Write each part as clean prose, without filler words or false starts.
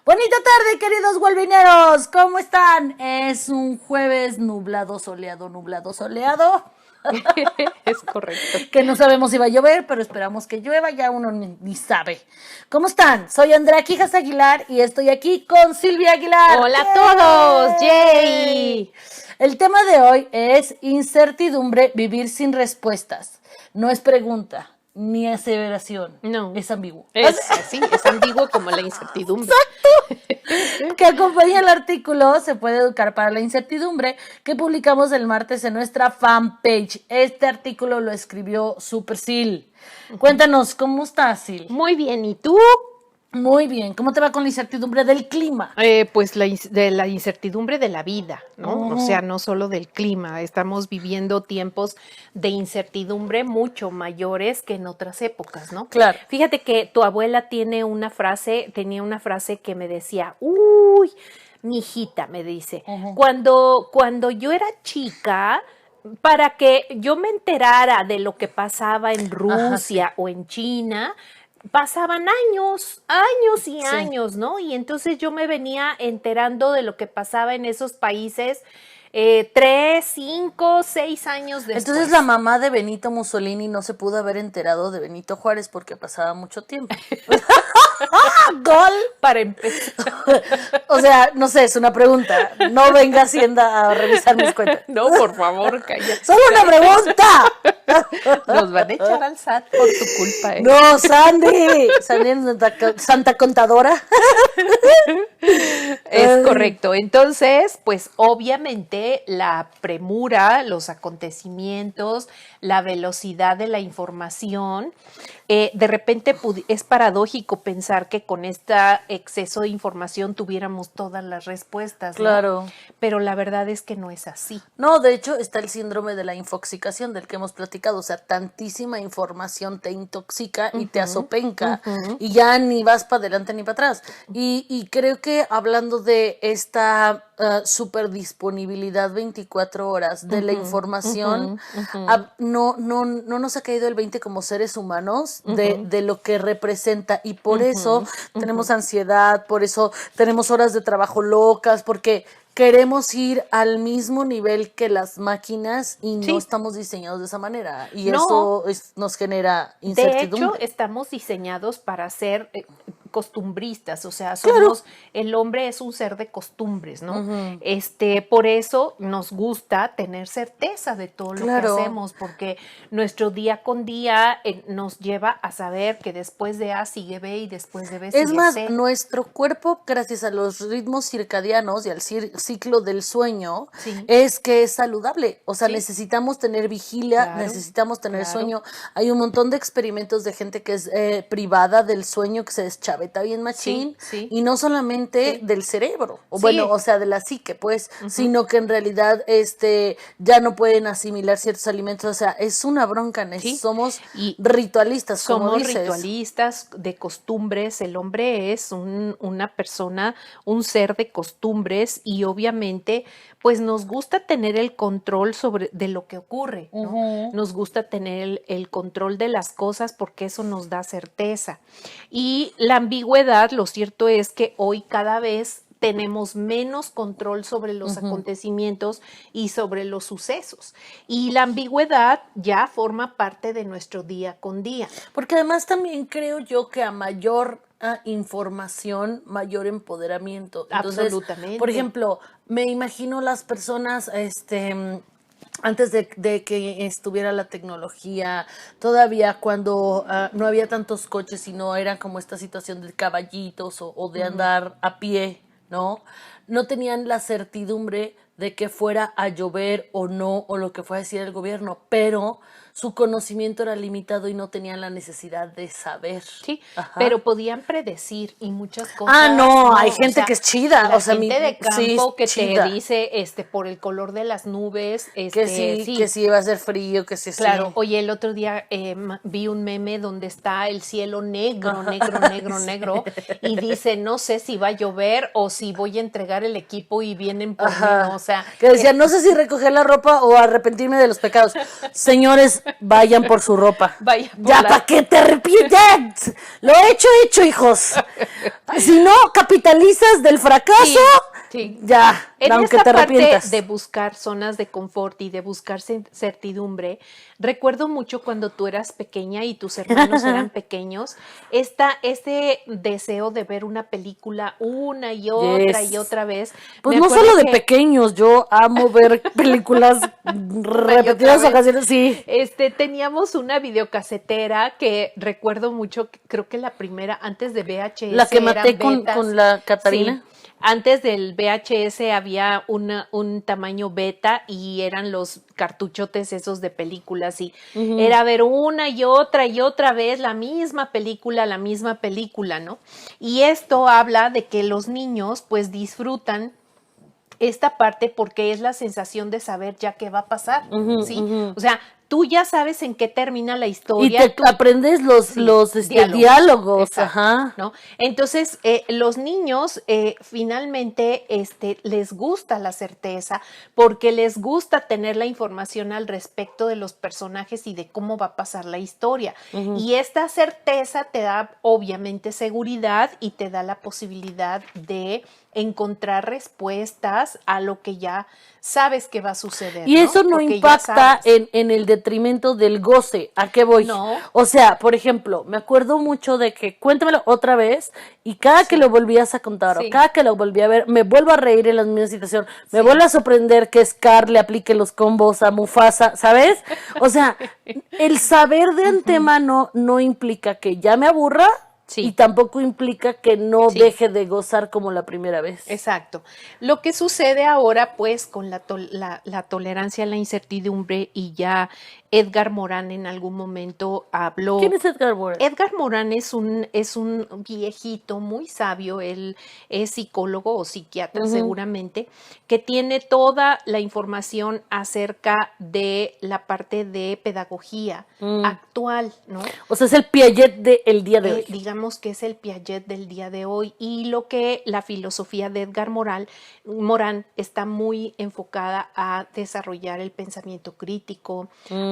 Bonita tarde, queridos golvineros, ¿cómo están? Es un jueves nublado, soleado. Es correcto. Que no sabemos si va a llover, pero esperamos que llueva, ya uno ni sabe. ¿Cómo están? Soy Andrea Quijas Aguilar y estoy aquí con Silvia Aguilar. ¡Hola a todos! ¡Yay! El tema de hoy es incertidumbre, vivir sin respuestas. No es pregunta ni aseveración. No. Es ambiguo. Es ambiguo como la incertidumbre. Exacto. Que acompaña el artículo Se puede educar para la incertidumbre que publicamos el martes en nuestra fanpage. Este artículo lo escribió Super Sil. Cuéntanos, ¿cómo estás, Sil? Muy bien, ¿y tú? Muy bien. ¿Cómo te va con la incertidumbre del clima? Pues de la incertidumbre de la vida, ¿no? O sea, no solo del clima. Estamos viviendo tiempos de incertidumbre mucho mayores que en otras épocas, ¿no? Claro. Fíjate que tu abuela tenía una frase que me decía, uy, mi hijita, me dice, cuando yo era chica, para que yo me enterara de lo que pasaba en Rusia o en China, pasaban años y años, ¿no? Y entonces yo me venía enterando de lo que pasaba en esos países 3, 5, 6 años después. Entonces la mamá de Benito Mussolini no se pudo haber enterado de Benito Juárez porque pasaba mucho tiempo. ¡Gol! Para empezar. O sea, no sé, es una pregunta. No venga Hacienda a revisar mis cuentas. No, por favor, cállate. ¡Solo una pregunta! Nos van a echar al SAT por tu culpa, ¿eh? No, Sandy. Sandy es Santa Contadora. Es correcto. Entonces, pues obviamente la premura, los acontecimientos, la velocidad de la información, de repente es paradójico pensar que con este exceso de información tuviéramos todas las respuestas, ¿no? Claro. Pero la verdad es que no es así. No, de hecho está el síndrome de la infoxicación del que hemos platicado, o sea, tantísima información te intoxica y te asopenca y ya ni vas para adelante ni para atrás. Y creo que hablando de esta super disponibilidad 24 horas de la información, no nos ha caído el 20 como seres humanos de lo que representa y por eso tenemos ansiedad, por eso tenemos horas de trabajo locas, porque queremos ir al mismo nivel que las máquinas y no estamos diseñados de esa manera. Y eso nos genera incertidumbre. De hecho, estamos diseñados para ser costumbristas, o sea, el hombre es un ser de costumbres, ¿no? Por eso nos gusta tener certeza de todo lo que hacemos, porque nuestro día con día nos lleva a saber que después de A sigue B y después de B sigue C. Es más, nuestro cuerpo, gracias a los ritmos circadianos y al ciclo del sueño, es que es saludable. O sea, necesitamos tener vigilia, necesitamos tener sueño. Hay un montón de experimentos de gente que es privada del sueño, que se deschaveta bien machín, y no solamente del cerebro, o bueno, o sea, de la psique, pues, sino que en realidad ya no pueden asimilar ciertos alimentos. O sea, es una bronca, somos ritualistas, como dices. Somos ritualistas de costumbres. El hombre es una persona, un ser de costumbres, y obviamente pues nos gusta tener el control de lo que ocurre, ¿no? Nos gusta tener el control de las cosas porque eso nos da certeza. Y la ambigüedad, lo cierto es que hoy cada vez tenemos menos control sobre los acontecimientos y sobre los sucesos. Y la ambigüedad ya forma parte de nuestro día con día. Porque además también creo yo que a mayor información, mayor empoderamiento. Entonces, absolutamente. Por ejemplo, me imagino las personas, antes de que estuviera la tecnología, todavía cuando no había tantos coches y no era como esta situación de caballitos o de andar a pie, ¿no? No tenían la certidumbre de que fuera a llover o no, o lo que fuera a decir el gobierno, pero su conocimiento era limitado y no tenían la necesidad de saber. Sí, pero podían predecir y muchas cosas. Hay gente que es chida. La gente de campo que te dice por el color de las nubes. Que sí va a ser frío, que sí. Claro, oye, el otro día vi un meme donde está el cielo negro, negro, y dice, no sé si va a llover o si voy a entregar el equipo y vienen por mí, ¿no? O sea. Que decía, no sé si recoger la ropa o arrepentirme de los pecados. Señores, vayan por su ropa. Vaya por Ya, la- ¿para qué te arrepientes? Lo hecho, hijos. Si no capitalizas del fracaso, Sí. ya, En aunque esta te parte arrepientas. de buscar zonas de confort y de buscar certidumbre, recuerdo mucho cuando tú eras pequeña y tus hermanos eran pequeños, este deseo de ver una película una Yes. y otra vez. Pues Me no acuerdo solo de que pequeños, yo amo ver películas una y otra repetidas vez. ocasiones, sí. Teníamos una videocasetera que recuerdo mucho, creo que la primera, antes de VHS, La que maté eran betas. con la Catarina. Sí. Antes del VHS había un tamaño beta y eran los cartuchotes esos de películas y era ver una y otra vez la misma película, ¿no? Y esto habla de que los niños pues disfrutan esta parte porque es la sensación de saber ya qué va a pasar, ¿sí? O sea, tú ya sabes en qué termina la Y historia. te aprendes los diálogos, Exacto, ajá. ¿no? Entonces, los niños finalmente les gusta la certeza porque les gusta tener la información al respecto de los personajes y de cómo va a pasar la historia. Y esta certeza te da obviamente seguridad y te da la posibilidad de encontrar respuestas a lo que ya sabes que va a suceder. Y eso no Porque ya impacta sabes. en el detrimento del goce. ¿A qué voy? No. O sea, por ejemplo, me acuerdo mucho de que cuéntamelo otra vez y cada que lo volvías a contar Sí. o cada que lo volví a ver, me vuelvo a reír en la misma situación. Me Sí. vuelve a sorprender que Scar le aplique los combos a Mufasa, ¿sabes? O sea, el saber de antemano no implica que ya me aburra. Sí. Y tampoco implica que no Sí. deje de gozar como la primera vez. Exacto. Lo que sucede ahora, pues, con la tolerancia a la incertidumbre, y ya Edgar Morin en algún momento habló. ¿Quién es Edgar Morin? Edgar Morin es un viejito muy sabio, él es psicólogo o psiquiatra seguramente, que tiene toda la información acerca de la parte de pedagogía actual, ¿no? O sea, es el Piaget del día de hoy. Digamos que es el Piaget del día de hoy, y lo que la filosofía de Edgar Morin está muy enfocada a desarrollar el pensamiento crítico,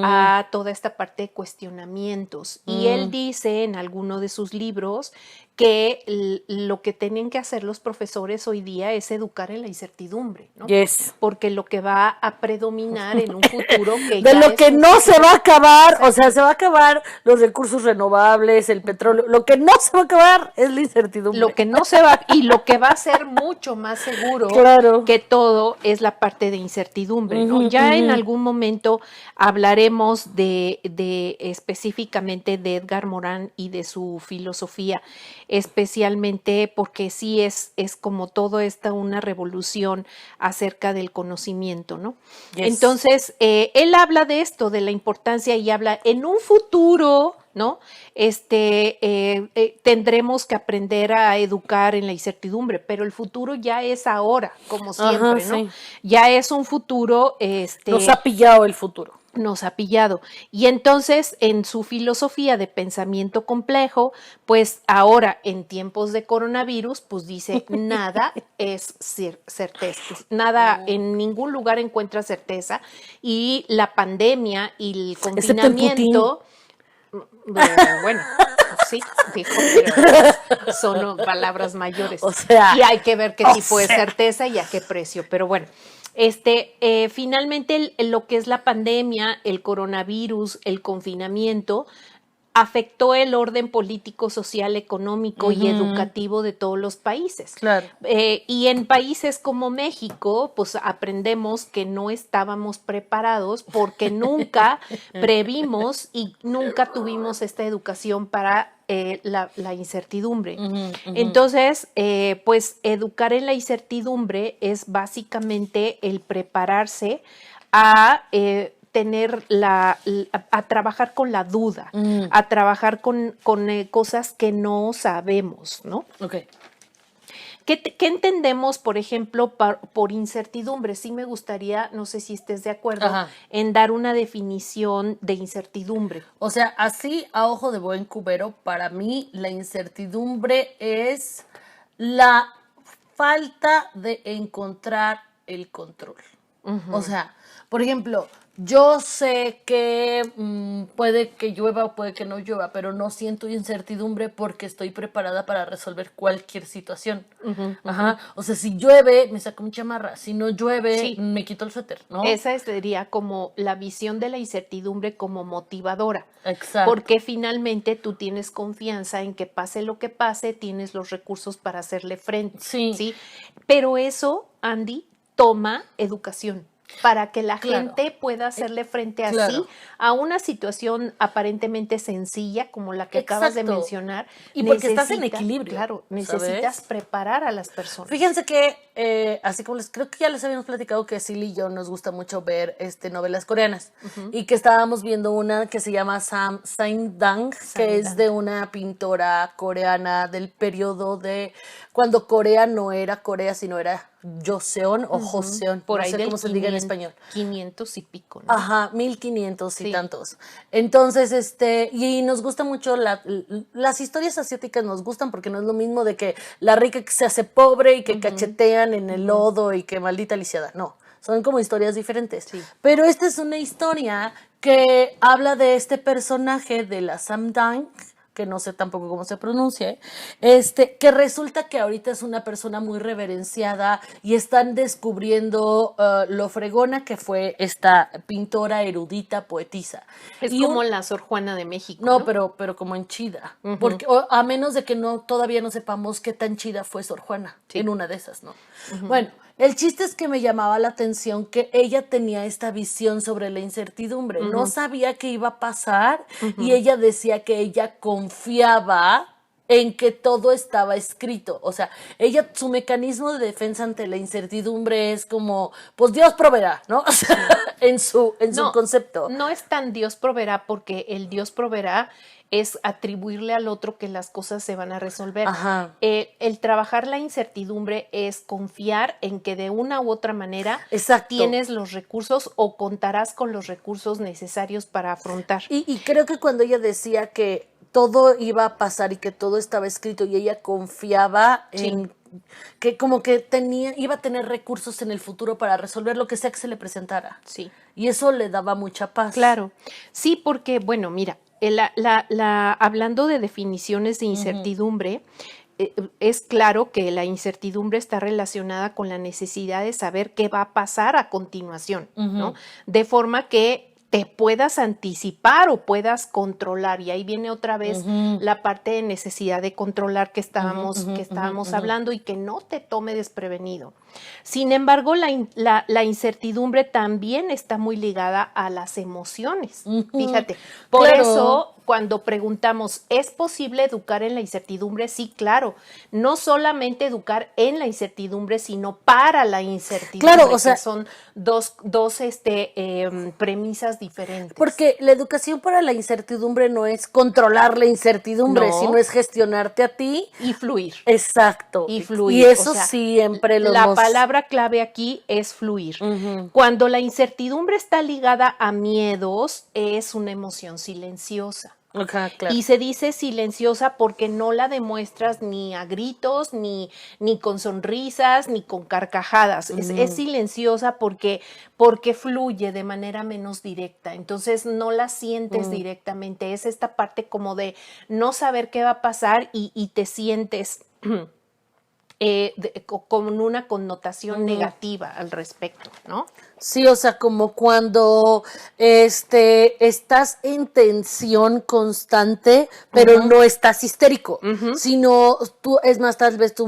a toda esta parte de cuestionamientos. Y él dice en alguno de sus libros que lo que tienen que hacer los profesores hoy día es educar en la incertidumbre, ¿no? Yes. Porque lo que va a predominar en un futuro que de ya lo es que un no futuro. se va a acabar, o sea, se va a acabar los recursos renovables, el petróleo, lo que no se va a acabar es la incertidumbre. Lo que no se va, y lo que va a ser mucho más seguro Claro. que todo es la parte de incertidumbre, ¿no? Ya en algún momento hablaremos de específicamente de Edgar Morin y de su filosofía, especialmente porque sí es como todo esta una revolución acerca del conocimiento, ¿no? Yes. Entonces, él habla de esto, de la importancia, y habla en un futuro, ¿no? Tendremos que aprender a educar en la incertidumbre, pero el futuro ya es ahora, como siempre, Ajá, ¿no? sí. Ya es un futuro, Nos ha pillado el futuro. nos ha pillado. Y entonces, en su filosofía de pensamiento complejo, pues ahora en tiempos de coronavirus, pues dice, nada es certeza, nada, en ningún lugar encuentra certeza, y la pandemia y el Excepto el confinamiento, bueno, sí, dijo, pero son palabras mayores. O sea, y hay que ver qué o tipo de sea. certeza y a qué precio, pero bueno. Finalmente lo que es la pandemia, el coronavirus, el confinamiento, afectó el orden político, social, económico y educativo de todos los países. Claro. Y en países como México, pues aprendemos que no estábamos preparados porque nunca previmos y nunca tuvimos esta educación para la incertidumbre. Entonces, pues educar en la incertidumbre es básicamente el prepararse a tener a trabajar con la duda, a trabajar con cosas que no sabemos, ¿no? Ok. ¿Qué entendemos, por ejemplo, por incertidumbre? Sí me gustaría, no sé si estés de acuerdo, Ajá. en dar una definición de incertidumbre. O sea, así a ojo de buen cubero, para mí la incertidumbre es la falta de encontrar el control. O sea, por ejemplo, yo sé que puede que llueva o puede que no llueva, pero no siento incertidumbre porque estoy preparada para resolver cualquier situación. Ajá. O sea, si llueve, me saco mi chamarra. Si no llueve, Sí. me quito el suéter, ¿no? Esa sería como la visión de la incertidumbre como motivadora. Exacto. Porque finalmente tú tienes confianza en que pase lo que pase, tienes los recursos para hacerle frente. Sí. Pero eso, Andy, toma educación para que la Claro. gente pueda hacerle frente así Claro. a una situación aparentemente sencilla como la que acabas de Exacto. mencionar. Y porque estás en equilibrio, Claro, ¿sabes? necesitas preparar a las personas. Fíjense que, así como creo que ya les habíamos platicado que Silly y yo nos gusta mucho ver novelas coreanas y que estábamos viendo una que se llama Sain Dang, que es de una pintora coreana del periodo de cuando Corea no era Corea, sino era Joseon o Joseon, Por no ahí sé del cómo se diga en español. 500 y pico, ¿no? Ajá, 1500 y Sí. tantos. Entonces, y nos gusta mucho las historias asiáticas nos gustan porque no es lo mismo de que la rica que se hace pobre y que cachetean en el lodo y que maldita lisiada. No, son como historias diferentes. Sí. Pero esta es una historia que habla de este personaje de la Samdang, que no sé tampoco cómo se pronuncia, que resulta que ahorita es una persona muy reverenciada y están descubriendo lo fregona que fue esta pintora erudita, poetisa. Es Y como la Sor Juana de México, no, ¿no? pero como en chida. Porque, a menos de que todavía no sepamos qué tan chida fue Sor Juana Sí. en una de esas, ¿no? Bueno, el chiste es que me llamaba la atención que ella tenía esta visión sobre la incertidumbre. No sabía qué iba a pasar y ella decía que ella confiaba en que todo estaba escrito. O sea, su mecanismo de defensa ante la incertidumbre es como, pues Dios proveerá, ¿no? O sea, en su concepto. No es tan Dios proveerá, porque el Dios proveerá es atribuirle al otro que las cosas se van a resolver. Ajá. El trabajar la incertidumbre es confiar en que de una u otra manera Exacto. tienes los recursos o contarás con los recursos necesarios para afrontar. Y creo que cuando ella decía que todo iba a pasar y que todo estaba escrito y ella confiaba en que como que iba a tener recursos en el futuro para resolver lo que sea que se le presentara. Sí. Y eso le daba mucha paz. Claro. Sí, porque, bueno, mira, hablando de definiciones de incertidumbre, es claro que la incertidumbre está relacionada con la necesidad de saber qué va a pasar a continuación, ¿no? De forma que te puedas anticipar o puedas controlar. Y ahí viene otra vez la parte de necesidad de controlar que estábamos hablando y que no te tome desprevenido. Sin embargo, la incertidumbre también está muy ligada a las emociones. Fíjate, por eso cuando preguntamos, ¿es posible educar en la incertidumbre? Sí, claro. No solamente educar en la incertidumbre, sino para la incertidumbre. Claro, o sea, que son dos premisas diferentes. Porque la educación para la incertidumbre no es controlar la incertidumbre, No. sino es gestionarte a ti. Y fluir. Exacto. Y fluir. Y eso o sea, siempre lo La palabra clave aquí es fluir. Cuando la incertidumbre está ligada a miedos, es una emoción silenciosa. Ajá, claro. Y se dice silenciosa porque no la demuestras ni a gritos, ni con sonrisas, ni con carcajadas. Es silenciosa porque fluye de manera menos directa. Entonces no la sientes directamente. Es esta parte como de no saber qué va a pasar y te sientes con una connotación negativa al respecto, ¿no? Sí, o sea, como cuando estás en tensión constante, pero no estás histérico, sino es más, tal vez tu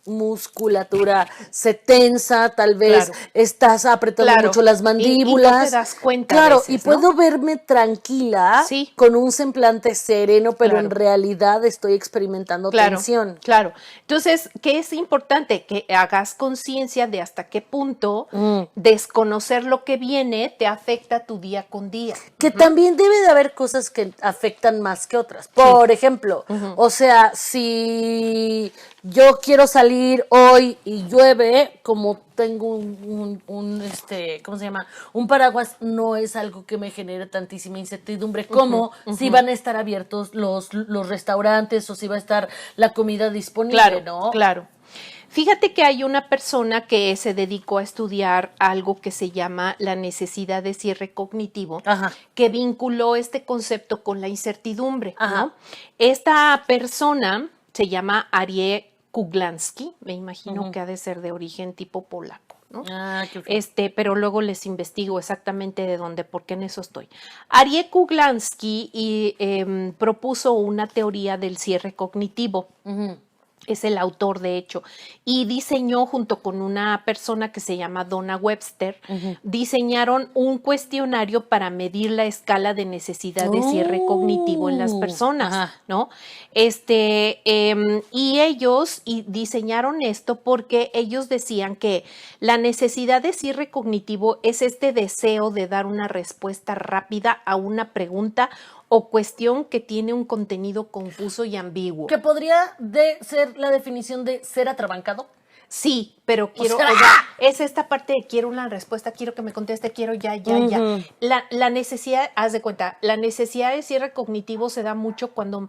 musculatura se tensa, tal vez estás apretando mucho las mandíbulas. Y no te das cuenta. Claro, a veces, y puedo verme tranquila, con un semblante sereno, pero en realidad estoy experimentando tensión. Claro. Entonces, ¿qué es importante? Que hagas conciencia de hasta qué punto desconocer lo que viene te afecta tu día con día. Que también debe de haber cosas que afectan más que otras. Por ejemplo, o sea, si yo quiero salir hoy y llueve, como tengo ¿cómo se llama? Un paraguas, no es algo que me genere tantísima incertidumbre como si van a estar abiertos los restaurantes o si va a estar la comida disponible, claro, ¿no? Claro. Fíjate que hay una persona que se dedicó a estudiar algo que se llama la necesidad de cierre cognitivo, Ajá. que vinculó este concepto con la incertidumbre, Ajá. ¿no? Esta persona se llama Arie Kuglansky, me imagino que ha de ser de origen tipo polaco, ¿no? Ah, qué feo. Pero luego les investigo exactamente de dónde, porque en eso estoy. Arie Kuglansky propuso una teoría del cierre cognitivo. Es el autor, de hecho, y diseñó junto con una persona que se llama Donna Webster, diseñaron un cuestionario para medir la escala de necesidad de cierre cognitivo en las personas, ¿no? Y ellos diseñaron esto porque ellos decían que la necesidad de cierre cognitivo es este deseo de dar una respuesta rápida a una pregunta o cuestión que tiene un contenido confuso y ambiguo. ¿Que podría ser la definición de ser atrabancado? Sí, pero quiero, es esta parte de quiero una respuesta, quiero que me conteste, quiero ya. La necesidad, haz de cuenta, la necesidad de cierre cognitivo se da mucho cuando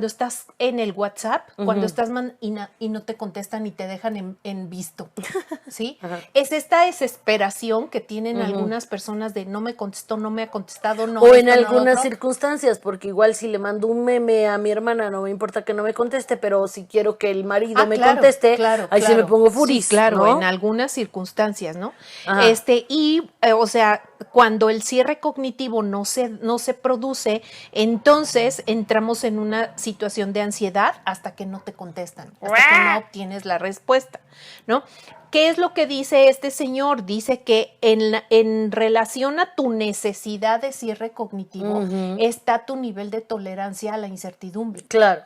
estás en el WhatsApp, cuando estás y no te contestan y te dejan en visto, ¿sí? Es esta desesperación que tienen algunas personas de no me contestó, no me ha contestado, no. O en algunas circunstancias, porque igual si le mando un meme a mi hermana, no me importa que no me conteste, pero si quiero que el marido me conteste, ahí se me pongo furis. Sí, claro, ¿no? en algunas circunstancias, ¿no? Ajá. O sea, cuando el cierre cognitivo no se produce, entonces entramos en una situación de ansiedad hasta que no te contestan, hasta que no obtienes la respuesta, ¿no? ¿Qué es lo que dice este señor? Dice que en relación a tu necesidad de cierre cognitivo está tu nivel de tolerancia a la incertidumbre. Claro.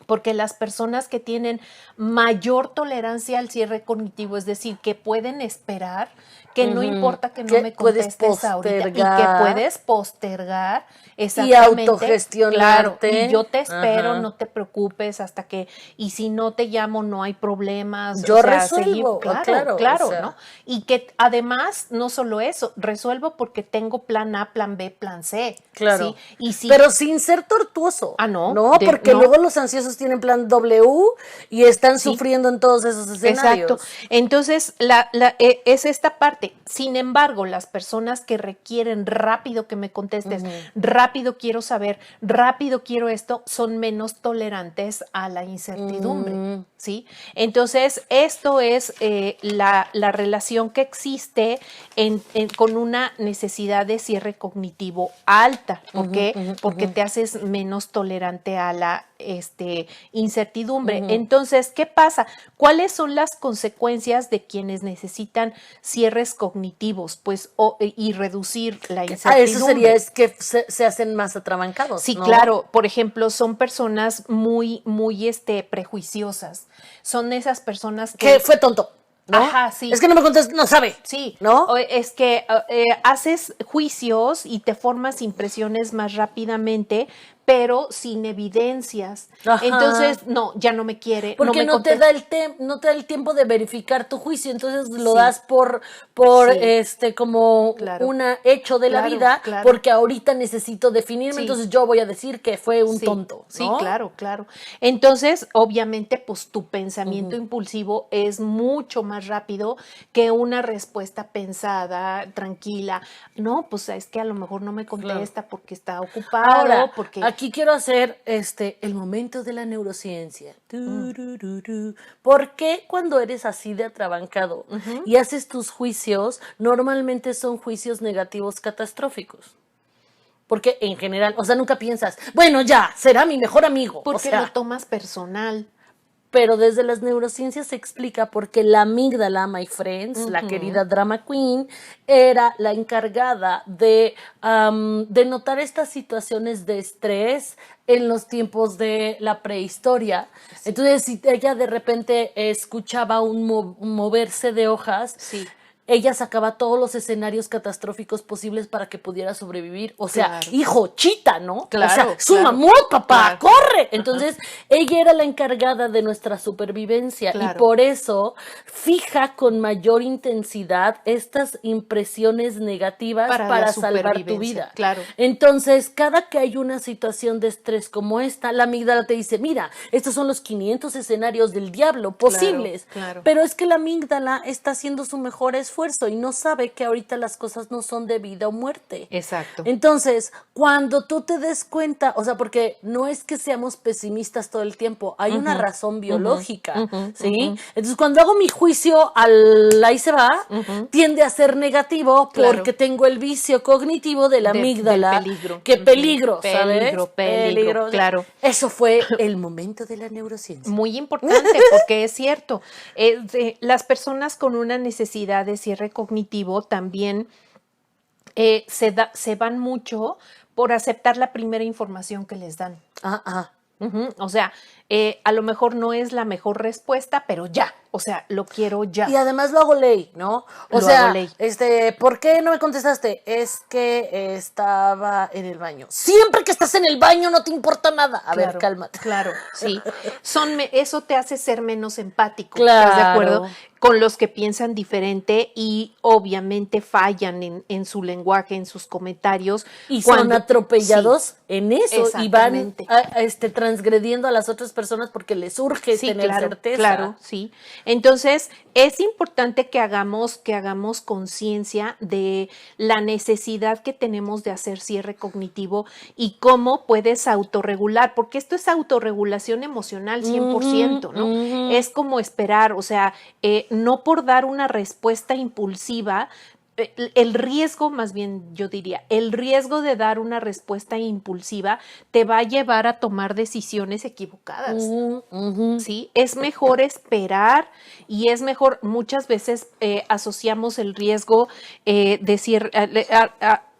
Porque las personas que tienen mayor tolerancia al cierre cognitivo, es decir, que pueden esperar, que no importa que no me contestes ahorita y que puedes postergar exactamente. Y autogestionarte. Claro, y yo te espero, no te preocupes hasta que, y si no te llamo no hay problemas. Yo resuelvo, claro, o sea, ¿no? Y que además, no solo eso, resuelvo porque tengo plan A, plan B, plan C. Claro. ¿sí? Pero sin ser tortuoso. Ah, no. No, porque luego los ansiosos tienen plan W y están sufriendo en todos esos escenarios. Exacto. Entonces, es esta parte. Sin embargo, las personas que requieren rápido que me contestes, rápido quiero saber, rápido quiero esto, son menos tolerantes a la incertidumbre, ¿sí? Entonces, esto es la relación que existe con una necesidad de cierre cognitivo alta. ¿Por qué? Porque te haces menos tolerante a la incertidumbre. Entonces, ¿qué pasa? ¿Cuáles son las consecuencias de quienes necesitan cierres cognitivos? Pues, y reducir la incertidumbre. Eso sería es que se hacen más atrabancados. Sí, ¿no? claro. Por ejemplo, son personas muy prejuiciosas. Son esas personas que fue tonto. ¿No? Ajá, sí. Es que no me contestas, no sabe. Sí, ¿no? Es que haces juicios y te formas impresiones más rápidamente, pero sin evidencias. Ajá. Entonces, no, ya no me quiere. Porque no te da el tiempo de verificar tu juicio, entonces lo das por como un hecho de la vida, porque ahorita necesito definirme, entonces yo voy a decir que fue un tonto. ¿no? Sí, claro. Entonces, obviamente, pues tu pensamiento impulsivo es mucho más rápido que una respuesta pensada, tranquila. No, pues es que a lo mejor no me contesta porque está ocupado. Ahora, porque aquí quiero hacer el momento de la neurociencia. ¿Por qué cuando eres así de atrabancado y haces tus juicios, normalmente son juicios negativos catastróficos? Porque en general, o sea, nunca piensas, bueno, ya, será mi mejor amigo. Porque lo tomas personal. Pero desde las neurociencias se explica por qué la amígdala, my friends, la querida drama queen, era la encargada de notar estas situaciones de estrés en los tiempos de la prehistoria. Entonces, si ella de repente escuchaba un moverse de hojas, ella sacaba todos los escenarios catastróficos posibles para que pudiera sobrevivir. O sea, Claro. hijo, chita, ¿no? Claro, o sea, su claro. mamut, papá, Claro. corre. Entonces, ella era la encargada de nuestra supervivencia y Claro. por eso fija con mayor intensidad estas impresiones negativas Para la para salvar tu supervivencia, vida. claro. Entonces, cada que hay una situación de estrés como esta, la amígdala te dice, mira, estos son los 500 escenarios del diablo posibles. Claro. Pero es que la amígdala está haciendo su mejor esfuerzo y no sabe que ahorita las cosas no son de vida o muerte. Exacto. Entonces, cuando tú te des cuenta, o sea, porque no es que seamos pesimistas todo el tiempo, hay una razón biológica, ¿sí? Entonces, cuando hago mi juicio al ahí se va, tiende a ser negativo porque Claro. tengo el vicio cognitivo de la amígdala. Del peligro. Que peligro, ¿sabes? Peligro, claro. Eso fue el momento de la neurociencia. Muy importante, porque es cierto. Las personas con una necesidad de cierre cognitivo también se van mucho por aceptar la primera información que les dan. O sea, a lo mejor no es la mejor respuesta, pero ya. O sea, lo quiero ya. Y además lo hago ley, ¿no? O Lo sea, hago ley. ¿Por qué no me contestaste? Es que estaba en el baño. Siempre que estás en el baño no te importa nada. A ver, cálmate. Claro, sí. Eso te hace ser menos empático. Claro. ¿Estás de acuerdo? Con los que piensan diferente y obviamente fallan en su lenguaje, en sus comentarios. Y son atropellados en eso y van Exactamente. transgrediendo a las otras personas porque les urge tener certeza. Claro, sí. Entonces, es importante que hagamos conciencia de la necesidad que tenemos de hacer cierre cognitivo y cómo puedes autorregular, porque esto es autorregulación emocional 100%, ¿no? Es como esperar, o sea, no por dar una respuesta impulsiva, el riesgo, más bien yo diría, el riesgo de dar una respuesta impulsiva te va a llevar a tomar decisiones equivocadas. ¿Sí? Es mejor esperar y es mejor, muchas veces asociamos el riesgo de cierre,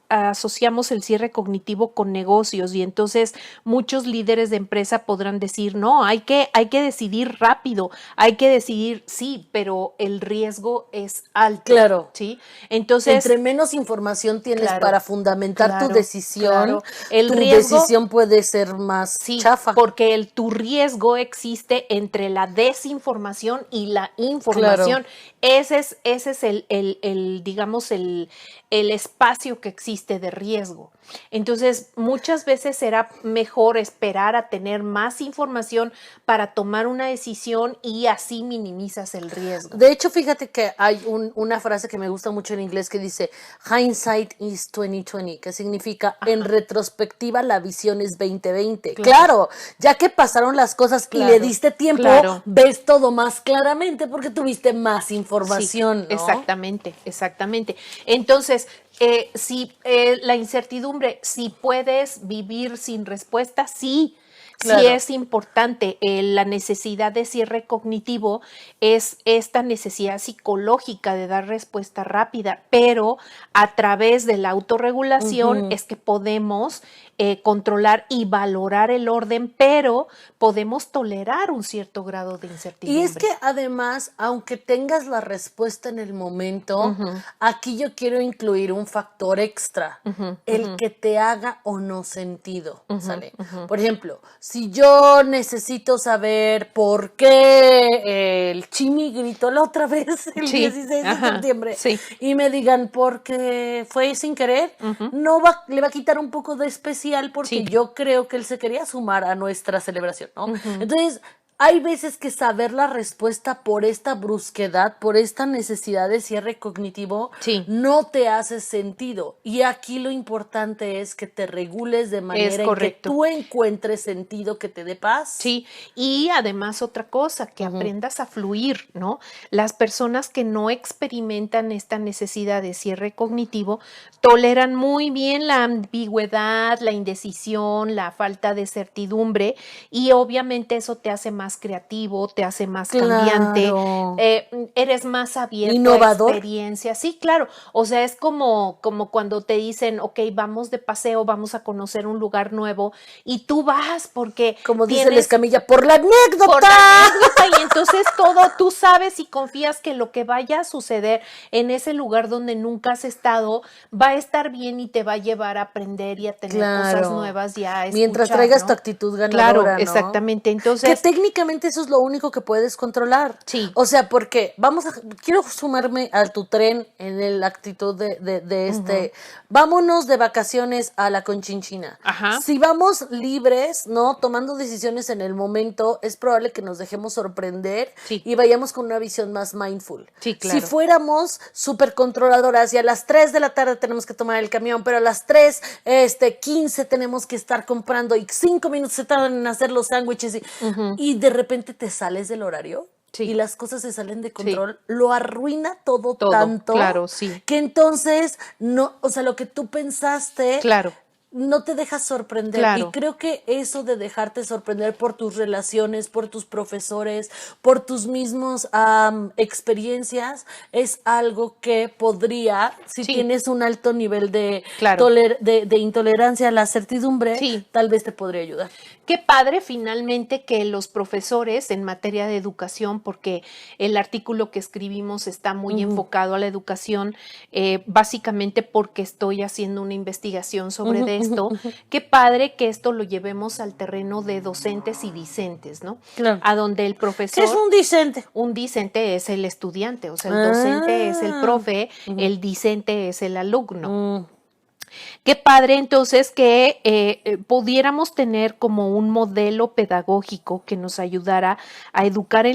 asociamos el cierre cognitivo con negocios y entonces muchos líderes de empresa podrán decir, no, hay que decidir rápido, hay que decidir, sí, pero el riesgo es alto. Claro. ¿Sí? Entonces, entre menos información tienes para fundamentar tu decisión, el tu riesgo, decisión puede ser más chafa. Porque tu riesgo existe entre la desinformación y la información. Claro. Ese es el digamos, el espacio que existe de riesgo. Entonces, muchas veces será mejor esperar a tener más información para tomar una decisión y así minimizas el riesgo. De hecho, fíjate que hay una frase que me gusta mucho en inglés que dice hindsight is 2020, que significa en retrospectiva la visión es 2020. Claro, ya que pasaron las cosas y le diste tiempo, ves todo más claramente porque tuviste más información, sí, ¿no? Exactamente. Entonces, la incertidumbre, si puedes vivir sin respuesta, sí. Claro. Sí es importante, la necesidad de cierre cognitivo es esta necesidad psicológica de dar respuesta rápida, pero a través de la autorregulación es que podemos controlar y valorar el orden, pero podemos tolerar un cierto grado de incertidumbre. Y es que además, aunque tengas la respuesta en el momento, aquí yo quiero incluir un factor extra, el que te haga o no sentido, ¿sale? Por ejemplo, si yo necesito saber por qué el Chimi gritó la otra vez el 16 de septiembre y me digan porque fue sin querer, le va a quitar un poco de especial porque yo creo que él se quería sumar a nuestra celebración, ¿no? Entonces, hay veces que saber la respuesta por esta brusquedad, por esta necesidad de cierre cognitivo, no te hace sentido. Y aquí lo importante es que te regules de manera en que tú encuentres sentido que te dé paz. Sí, y además otra cosa, que aprendas a fluir, ¿no? Las personas que no experimentan esta necesidad de cierre cognitivo toleran muy bien la ambigüedad, la indecisión, la falta de certidumbre y obviamente eso te hace más más creativo, te hace más cambiante, eres más abierto innovador, a experiencias. Sí, claro. O sea, es como cuando te dicen, ok, vamos de paseo, vamos a conocer un lugar nuevo y tú vas porque como dice la Escamilla, por la anécdota. Por la anécdota, y entonces todo tú sabes y confías que lo que vaya a suceder en ese lugar donde nunca has estado va a estar bien y te va a llevar a aprender y a tener cosas nuevas y a escuchar, mientras traigas tu actitud ganadora, claro, ¿no? exactamente. Entonces, que técnicamente eso es lo único que puedes controlar. Sí. O sea, porque quiero sumarme a tu tren en la actitud de vámonos de vacaciones a la Conchinchina. Ajá. Si vamos libres, ¿no? Tomando decisiones en el momento, es probable que nos dejemos sorprender y vayamos con una visión más mindful. Sí, claro. Si fuéramos súper controladoras y a las 3 de la tarde tenemos que tomar el camión, pero a las 3:15 tenemos que estar comprando y 5 minutos se tardan en hacer los sándwiches y de repente te sales del horario y las cosas se salen de control, lo arruina todo tanto, claro, que entonces no, o sea, lo que tú pensaste, claro, no te dejas sorprender. Claro. Y creo que eso de dejarte sorprender por tus relaciones, por tus profesores, por tus mismos experiencias, es algo que podría, si tienes un alto nivel de intolerancia a la certidumbre, tal vez te podría ayudar. Qué padre finalmente que los profesores en materia de educación, porque el artículo que escribimos está muy enfocado a la educación, básicamente porque estoy haciendo una investigación sobre esto. Qué padre que esto lo llevemos al terreno de docentes y discentes, ¿no? Claro. A donde el profesor... ¿Qué es un discente? Un discente es el estudiante, o sea, el docente es el profe, el discente es el alumno. Qué padre entonces que pudiéramos tener como un modelo pedagógico que nos ayudara a educar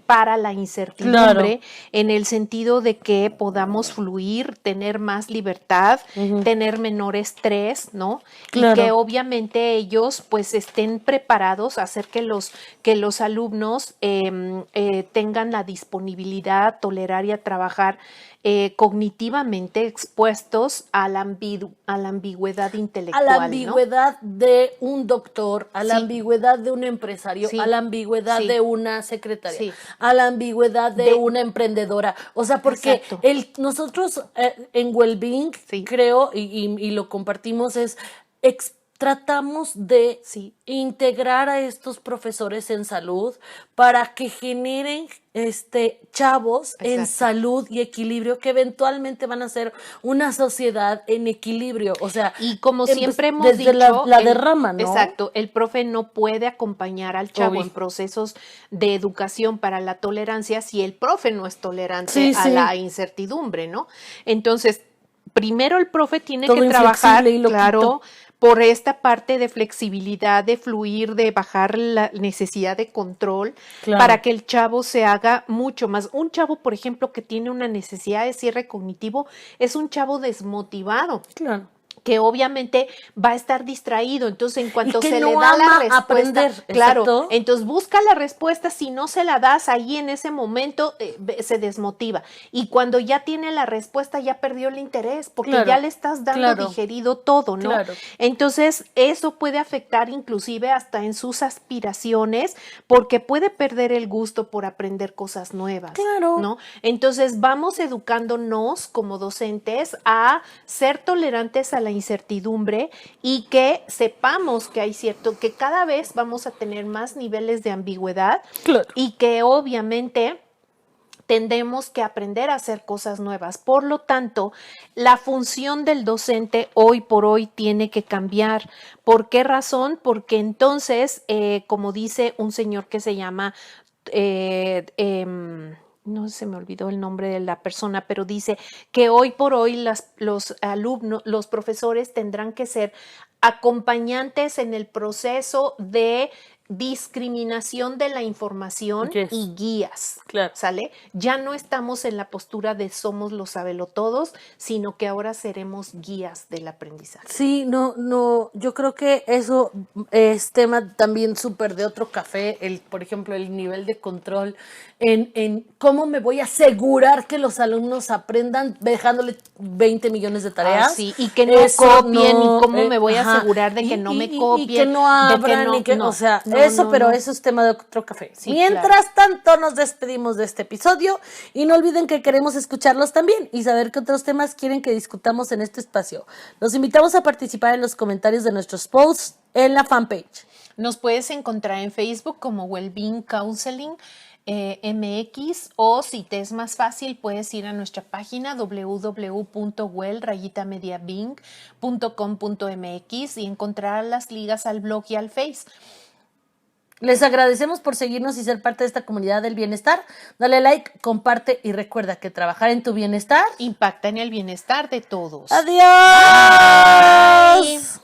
para la incertidumbre, en el sentido de que podamos fluir, tener más libertad, tener menor estrés, ¿no? Y que obviamente ellos pues estén preparados a hacer que los alumnos tengan la disponibilidad, tolerar y a trabajar cognitivamente expuestos a la ambigüedad intelectual. A la ambigüedad, ¿no?, de un doctor, a la ambigüedad de un empresario, a la ambigüedad de una secretaria, a la ambigüedad de una emprendedora. O sea, porque nosotros en Wellbeing, creo, y lo compartimos, tratamos de integrar a estos profesores en salud para que generen chavos en salud y equilibrio que eventualmente van a ser una sociedad en equilibrio. O sea, y como siempre hemos desde dicho, la derrama, ¿no? Exacto, el profe no puede acompañar al chavo en procesos de educación para la tolerancia si el profe no es tolerante a la incertidumbre, ¿no? Entonces, primero el profe tiene que trabajar, por esta parte de flexibilidad, de fluir, de bajar la necesidad de control, para que el chavo se haga mucho más. Un chavo, por ejemplo, que tiene una necesidad de cierre cognitivo, es un chavo desmotivado. Que obviamente va a estar distraído, entonces en cuanto se le da la respuesta, entonces busca la respuesta, si no se la das ahí en ese momento se desmotiva, y cuando ya tiene la respuesta ya perdió el interés, porque ya le estás dando digerido todo, ¿no? Entonces eso puede afectar inclusive hasta en sus aspiraciones, porque puede perder el gusto por aprender cosas nuevas, ¿no? Entonces vamos educándonos como docentes a ser tolerantes a la incertidumbre y que sepamos que que cada vez vamos a tener más niveles de ambigüedad y que obviamente tendremos que aprender a hacer cosas nuevas. Por lo tanto, la función del docente hoy por hoy tiene que cambiar. ¿Por qué razón? Porque entonces, como dice un señor que se llama no se me olvidó el nombre de la persona, pero dice que hoy por hoy los alumnos, los profesores tendrán que ser acompañantes en el proceso de discriminación de la información y guías, ¿sale? Ya no estamos en la postura de somos los sabelotodos, sino que ahora seremos guías del aprendizaje. Sí, no, yo creo que eso es tema también súper de otro café, por ejemplo, el nivel de control en cómo me voy a asegurar que los alumnos aprendan dejándole 20 millones de tareas. Y que no copien, y cómo me voy a asegurar de que no me copien. Y que no abran, o sea, pero eso es tema de otro café. Sí, Mientras tanto, nos despedimos de este episodio y no olviden que queremos escucharlos también y saber qué otros temas quieren que discutamos en este espacio. Los invitamos a participar en los comentarios de nuestros posts en la fanpage. Nos puedes encontrar en Facebook como Wellbeing Counseling MX, o si te es más fácil puedes ir a nuestra página www.well-mediabing.com.mx y encontrar las ligas al blog y al Face. Les agradecemos por seguirnos y ser parte de esta comunidad del bienestar. Dale like, comparte y recuerda que trabajar en tu bienestar impacta en el bienestar de todos. ¡Adiós! Bye.